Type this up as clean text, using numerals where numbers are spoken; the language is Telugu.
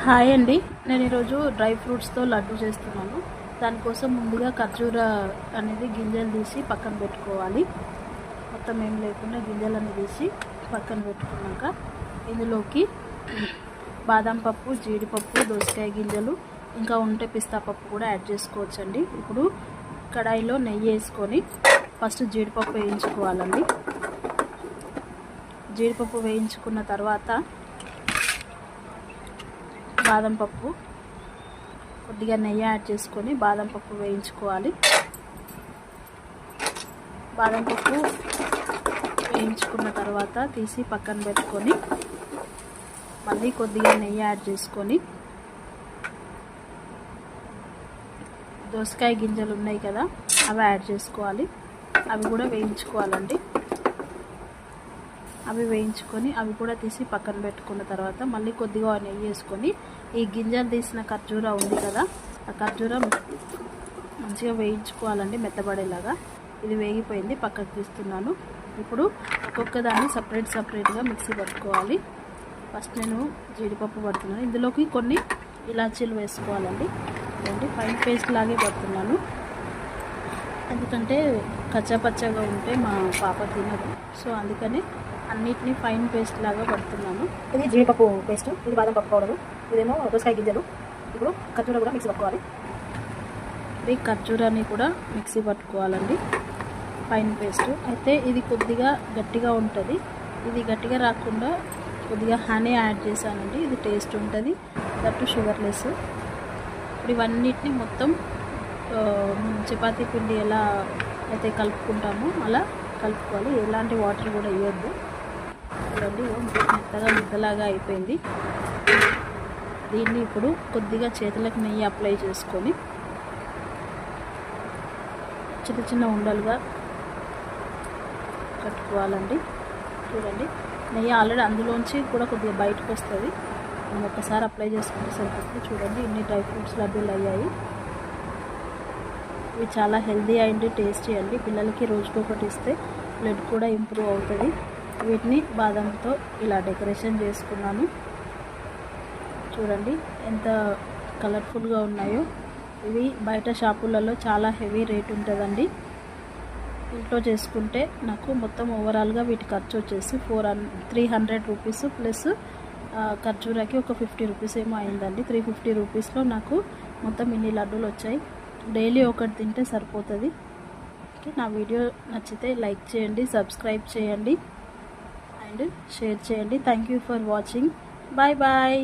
హాయ్ అండి, నేను ఈరోజు డ్రై ఫ్రూట్స్తో లడ్డు చేస్తున్నాను. దానికోసం ముందుగా ఖర్జూర అనేది గింజలు తీసి పక్కన పెట్టుకోవాలి. మొత్తం ఏం లేకుండా గింజలన్నీ తీసి పక్కన పెట్టుకున్నాక ఇందులోకి బాదం పప్పు, జీడిపప్పు, దోసకాయ గింజలు, ఇంకా ఉంటే పిస్తా పప్పు కూడా యాడ్ చేసుకోవచ్చండి. ఇప్పుడు కడాయిలో నెయ్యి వేసుకొని ఫస్ట్ జీడిపప్పు వేయించుకోవాలండి. జీడిపప్పు వేయించుకున్న తర్వాత బాదం పప్పు, కొద్దిగా నెయ్యి యాడ్ చేసుకొని బాదం పప్పు వేయించుకోవాలి. బాదం పప్పు వేయించుకున్న తర్వాత తీసి పక్కన పెట్టుకొని మళ్ళీ కొద్దిగా నెయ్యి యాడ్ చేసుకొని దోసకాయ గింజలు ఉన్నాయి కదా, అవి యాడ్ చేసుకోవాలి. అవి కూడా వేయించుకోవాలండి. అవి వేయించుకొని అవి కూడా తీసి పక్కన పెట్టుకున్న తర్వాత మళ్ళీ కొద్దిగా నెయ్యి వేసుకొని ఈ గింజలు తీసిన ఖర్జూర ఉంది కదా, ఆ ఖర్జూర మంచిగా వేయించుకోవాలండి, మెత్తబడేలాగా. ఇది వేగిపోయింది, పక్కకు తీస్తున్నాను. ఇప్పుడు ఒక్కొక్క దాన్ని సపరేట్గా మిక్సీ పట్టుకోవాలి. ఫస్ట్ నేను జీడిపప్పు పడుతున్నాను, ఇందులోకి కొన్ని ఇలాచీలు వేసుకోవాలండి. ఫైన్ పేస్ట్ లాగే పడుతున్నాను, ఎందుకంటే కచ్చాపచ్చగా ఉంటే మా పాప తినదు. సో అందుకని అన్నిటినీ ఫైన్ పేస్ట్ లాగా పడుతున్నాను. ఇది జీడిపప్పు పేస్ట్, ఇది బాదం పప్పు పౌడరు, ఇదేమో దోసకాయ గింజలు. ఇప్పుడు ఖర్జూర కూడా మిక్సీ పట్టుకోవాలి. ఇది ఖర్జూరాన్ని కూడా మిక్సీ పట్టుకోవాలండి, ఫైన్ పేస్ట్. అయితే ఇది కొద్దిగా గట్టిగా ఉంటుంది. ఇది గట్టిగా రాకుండా కొద్దిగా హనీ యాడ్ చేశానండి, ఇది టేస్ట్ ఉంటుంది, దట్టు షుగర్లెస్. ఇప్పుడు ఇవన్నిటిని మొత్తం చపాతీ పిండి ఎలా అయితే కలుపుకుంటామో అలా కలుపుకోవాలి. ఎలాంటి వాటర్ కూడా ఇవ్వద్దు. చూడండి, మెత్తగా ముద్దలాగా అయిపోయింది. దీన్ని ఇప్పుడు కొద్దిగా చేతులకు నెయ్యి అప్లై చేసుకొని చిన్న ఉండలుగా కట్టుకోవాలండి. చూడండి, నెయ్యి ఆల్రెడీ అందులోంచి కూడా కొద్దిగా బయటకు వస్తుంది. మనం ఒక్కసారి అప్లై చేసుకుంటే సరిపోతుంది. చూడండి, ఇన్ని డ్రై ఫ్రూట్స్ లడ్డూలు అయ్యాయి. ఇవి చాలా హెల్దీ అండ్ టేస్టీ అండి. పిల్లలకి రోజుకొకటి ఇస్తే బ్లడ్ కూడా ఇంప్రూవ్ అవుతుంది. వీటిని బాదంతో ఇలా డెకరేషన్ చేసుకున్నాను. చూడండి ఎంత కలర్ఫుల్గా ఉన్నాయో. ఇవి బయట షాపులలో చాలా హెవీ రేట్ ఉంటుందండి. ఇంట్లో చేసుకుంటే నాకు మొత్తం ఓవరాల్గా వీటి ఖర్చు వచ్చేసి 300 రూపీస్ ప్లస్ ఖర్జూరాకి ఒక 50 రూపీస్ ఏమో అయిందండి. 350 రూపీస్లో నాకు మొత్తం ఇన్ని లడ్డూలు వచ్చాయి. డైలీ ఒకటి తింటే సరిపోతుంది. నా వీడియో నచ్చితే లైక్ చేయండి, సబ్స్క్రైబ్ చేయండి అండ్ షేర్ చేయండి. Thank you for watching. Bye bye.